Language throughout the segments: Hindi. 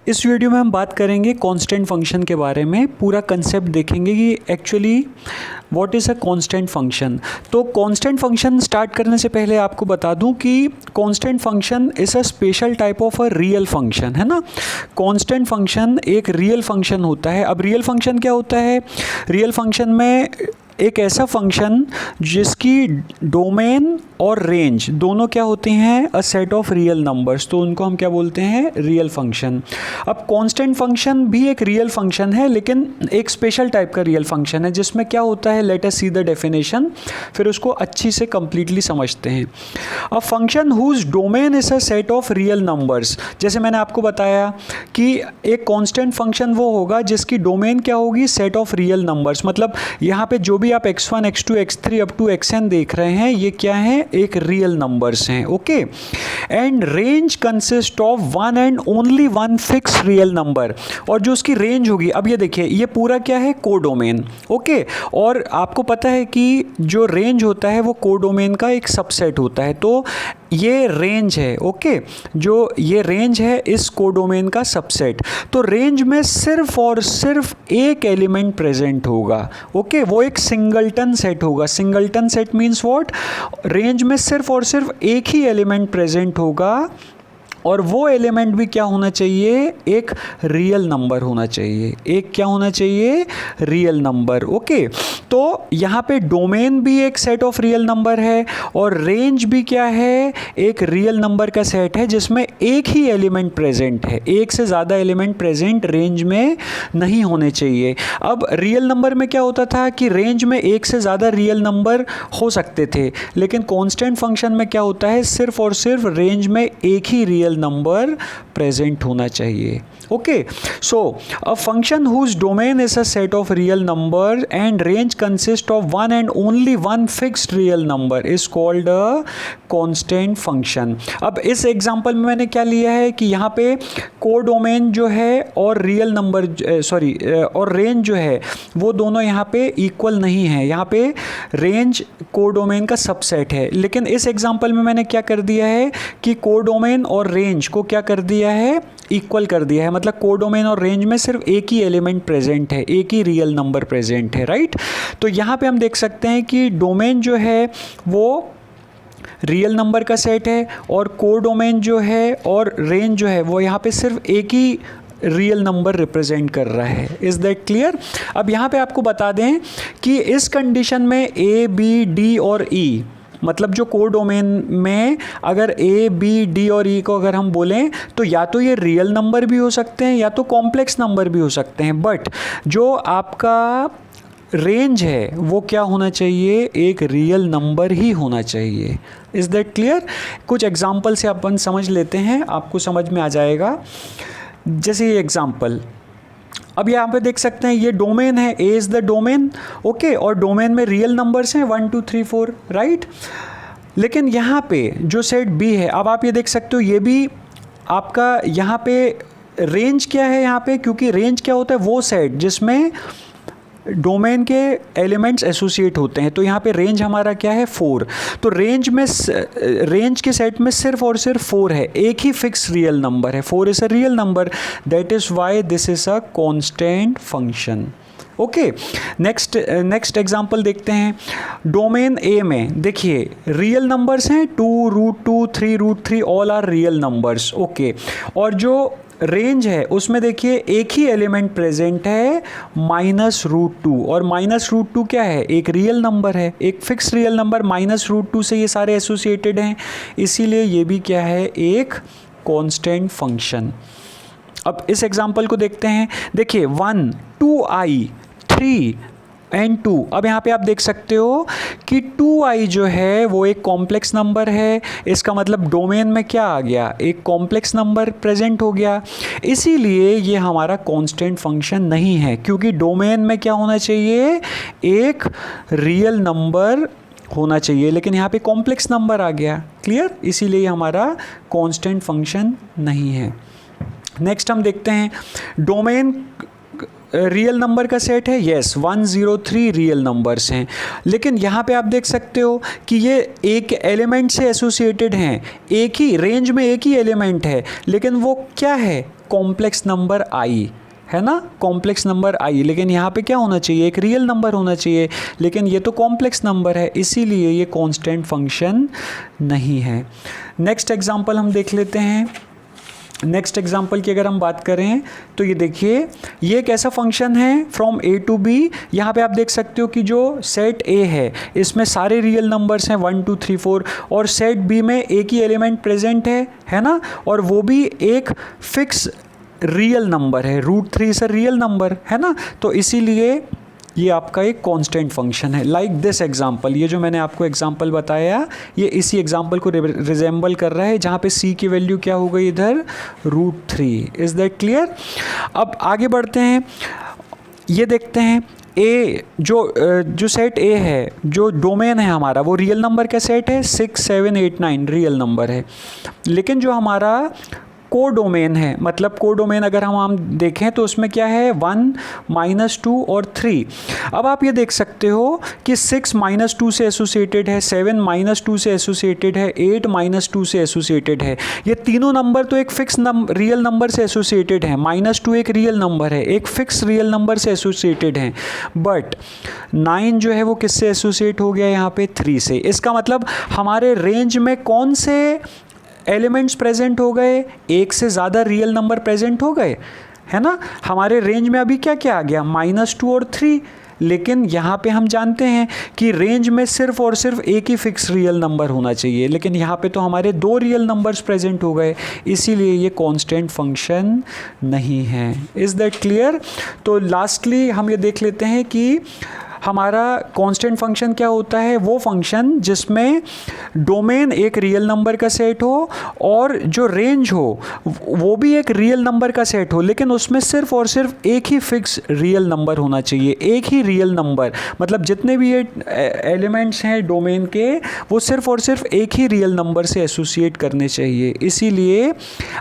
इस वीडियो में हम बात करेंगे कांस्टेंट फंक्शन के बारे में। पूरा कंसेप्ट देखेंगे कि actually what is a constant function. तो कांस्टेंट फंक्शन स्टार्ट करने से पहले आपको बता दूं कि constant function is a special type of a real function, है ना। कांस्टेंट फंक्शन एक रियल फंक्शन होता है। अब रियल फंक्शन क्या होता है? रियल फंक्शन में एक ऐसा फंक्शन जिसकी डोमेन और रेंज दोनों क्या होती हैं? A set of real numbers, तो उनको हम क्या बोलते हैं? Real function. अब कांस्टेंट फंक्शन भी एक रियल फंक्शन है, लेकिन एक स्पेशल टाइप का रियल फंक्शन है जिसमें क्या होता है, let us see the definition, फिर उसको अच्छी से कंप्लीटली समझते हैं। A function whose domain is a set of real numbers, जैसे मैंने आपको बताया कि एक कांस्टेंट फंक्शन वो होगा जिसकी डोमेन क्या होगी? Set of real numbers. मतलब यहाँ पे जो भी आप x1 x2 x3 up to xn देख रहे हैं, ये क्या है? एक रियल नंबर्स हैं, okay. And range consist of one and only one fix real number, और जो उसकी रेंज होगी, अब ये देखिए, ये पूरा क्या है? Codomain, okay. और आपको पता है कि जो रेंज होता है वो कोडोमेन का एक सबसेट होता है, तो ये रेंज है, ओके। जो ये रेंज है इस कोडोमेन का सबसेट, तो रेंज में सिर्फ और सिर्फ एक एलिमेंट प्रेजेंट होगा, ओके। वो एक सिंगलटन सेट होगा। Singleton set means what? Range में सिर्फ और सिर्फ एक ही एलिमेंट प्रेजेंट होगा, और वो एलिमेंट भी क्या होना चाहिए? एक रियल नंबर होना चाहिए। एक क्या होना चाहिए? Real number, okay. तो यहाँ पे डोमेन भी एक सेट ऑफ रियल नंबर है, और रेंज भी क्या है? एक रियल नंबर का सेट है जिसमें एक ही एलिमेंट प्रेजेंट है। एक से ज़्यादा एलिमेंट प्रेजेंट रेंज में नहीं होने चाहिए। अब रियल नंबर में क्या होता था कि रेंज में एक से ज़्यादा रियल नंबर हो सकते थे, लेकिन कांस्टेंट फंक्शन में क्या होता है? सिर्फ और सिर्फ रेंज में एक ही रियल नंबर प्रेजेंट होना चाहिए, okay. So a function whose domain is a set of real number and range consist of one and only one fixed real number is called a constant function. अब इस एग्जांपल में मैंने क्या लिया है कि यहाँ पे कोडोमेन जो है और रियल नंबर और रेंज जो है वो दोनों यहाँ पे इक्वल नहीं है। यहाँ पे रेंज कोडोमेन का सबसेट है, लेकिन इस एग्जांपल में मैंने क्या कर दिया है कि कोडोमेन और रेंज को क्या कर दिया है? इक्वल कर दिया है। मतलब कोडोमेन और रेंज में सिर्फ एक ही एलिमेंट प्रेजेंट है, एक ही रियल नंबर प्रेजेंट है, राइट। तो यहाँ पे हम देख सकते हैं कि डोमेन जो है वो रियल नंबर का सेट है, और कोडोमेन जो है और रेंज जो है वो यहाँ पे सिर्फ एक ही रियल नंबर रिप्रेजेंट कर रहा है। Is that clear? अब यहाँ पे आपको बता दें कि इस कंडीशन में ए बी डी और ई, मतलब जो कोडोमेन में अगर ए बी डी और ई को अगर हम बोलें तो या तो ये रियल नंबर भी हो सकते हैं या तो कॉम्प्लेक्स नंबर भी हो सकते हैं, बट जो आपका रेंज है वो क्या होना चाहिए? एक रियल नंबर ही होना चाहिए। Is that clear? कुछ एग्जाम्पल से अपन समझ लेते हैं, आपको समझ में आ जाएगा। जैसे ये एग्जाम्पल, अब यहाँ पे देख सकते हैं ये डोमेन है, A is the domain, okay, और डोमेन में रियल नंबर्स हैं 1 2 3 4, राइट। लेकिन यहाँ पे जो सेट बी है, अब आप ये देख सकते हो, ये भी आपका यहाँ पे रेंज क्या है यहाँ पे? क्योंकि रेंज क्या होता है? वो सेट जिसमें डोमेन के एलिमेंट्स एसोसिएट होते हैं, तो यहाँ पे रेंज हमारा क्या है? 4। तो रेंज के सेट में सिर्फ और सिर्फ 4 है, एक ही फिक्स रियल नंबर है। 4 is a real number, that is why this is a constant function, okay. Next example देखते हैं। डोमेन ए में देखिए रियल नंबर्स हैं 2 √2 3 √3, all are real numbers, okay. और जो रेंज है उसमें देखिए एक ही एलिमेंट प्रेजेंट है -√2, और -√2 क्या है? एक रियल नंबर है, एक फिक्स रियल नंबर। -√2 से ये सारे एसोसिएटेड हैं, इसीलिए ये भी क्या है? एक कांस्टेंट फंक्शन। अब इस एग्जांपल को देखते हैं। देखिए 1 2i 3 एंड 2, अब यहाँ पे आप देख सकते हो कि 2i जो है वो एक कॉम्प्लेक्स नंबर है। इसका मतलब डोमेन में क्या आ गया? एक कॉम्प्लेक्स नंबर प्रेजेंट हो गया, इसीलिए ये हमारा कांस्टेंट फंक्शन नहीं है, क्योंकि डोमेन में क्या होना चाहिए? एक रियल नंबर होना चाहिए, लेकिन यहाँ पे कॉम्प्लेक्स नंबर आ गया, क्लियर? इसीलिए हमारा कांस्टेंट फंक्शन नहीं है। नेक्स्ट हम देखते हैं, डोमेन रियल नंबर का सेट है, यस 1 0 3 रियल नंबर्स हैं, लेकिन यहाँ पे आप देख सकते हो कि ये एक एलिमेंट से एसोसिएटेड हैं, एक ही रेंज में एक ही एलिमेंट है, लेकिन वो क्या है? कॉम्प्लेक्स नंबर आई, है ना, कॉम्प्लेक्स नंबर आई, लेकिन यहाँ पे क्या होना चाहिए, एक रियल नंबर होना चाहिए, लेकिन ये तो कॉम्प्लेक्स नंबर है, इसीलिए ये कांस्टेंट फंक्शन नहीं है। नेक्स्ट एग्जांपल हम देख लेते हैं। नेक्स्ट एग्जाम्पल की अगर हम बात करें तो ये देखिए, ये एक ऐसा फंक्शन है फ्रॉम ए टू बी। यहाँ पे आप देख सकते हो कि जो सेट ए है इसमें सारे रियल नंबर्स हैं 1 2 3 4, और सेट बी में एक ही एलिमेंट प्रेजेंट है ना, और वो भी एक फिक्स रियल नंबर है, √3 से रियल नंबर है ना, तो इसीलिए ये आपका एक कांस्टेंट फंक्शन है। लाइक दिस एग्जांपल, ये जो मैंने आपको एग्जांपल बताया ये इसी एग्जांपल को रिजेंबल कर रहा है, जहाँ पे c की वैल्यू क्या हो गई इधर √3। Is that clear? अब आगे बढ़ते हैं, ये देखते हैं ए जो सेट ए है, जो डोमेन है हमारा वो रियल नंबर का सेट है, 6 7 8 9 रियल नंबर है, लेकिन जो हमारा कोडोमेन है, मतलब कोडोमेन अगर हम देखें तो उसमें क्या है 1 -2 और 3। अब आप ये देख सकते हो कि 6 -2 से एसोसिएटेड है, 7 -2 से एसोसिएटेड है, 8 -2 से एसोसिएटेड है। ये तीनों नंबर तो एक फिक्स रियल नंबर से एसोसिएटेड है, -2 एक रियल नंबर है, एक फिक्स रियल नंबर से एसोसिएटेड है, बट 9 जो है वो किससे एसोसिएट हो गया यहाँ पे 3 से। इसका मतलब हमारे रेंज में कौन से एलिमेंट्स प्रेजेंट हो गए, एक से ज़्यादा रियल नंबर प्रेजेंट हो गए, है ना। हमारे रेंज में अभी क्या क्या आ गया, -2 और 3, लेकिन यहाँ पे हम जानते हैं कि रेंज में सिर्फ और सिर्फ एक ही फिक्स रियल नंबर होना चाहिए, लेकिन यहाँ पे तो हमारे 2 रियल नंबर्स प्रेजेंट हो गए, इसीलिए ये कांस्टेंट फंक्शन नहीं है। Is that clear? तो लास्टली हम ये देख लेते हैं कि हमारा कांस्टेंट फंक्शन क्या होता है, वो फंक्शन जिसमें डोमेन एक रियल नंबर का सेट हो और जो रेंज हो वो भी एक रियल नंबर का सेट हो, लेकिन उसमें सिर्फ और सिर्फ एक ही फिक्स रियल नंबर होना चाहिए, एक ही रियल नंबर, मतलब जितने भी ये एलिमेंट्स हैं डोमेन के वो सिर्फ और सिर्फ एक ही रियल नंबर से एसोसिएट करने चाहिए। इसीलिए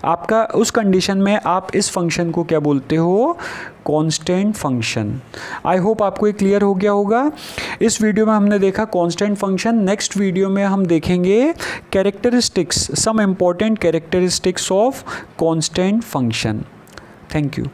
आपका उस कंडीशन में आप इस फंक्शन को क्या बोलते हो, कांस्टेंट फंक्शन। आई होप आपको ये क्लियर हो गया होगा। इस वीडियो में हमने देखा कांस्टेंट फंक्शन, नेक्स्ट वीडियो में हम देखेंगे characteristics, some important characteristics of constant function. Thank you.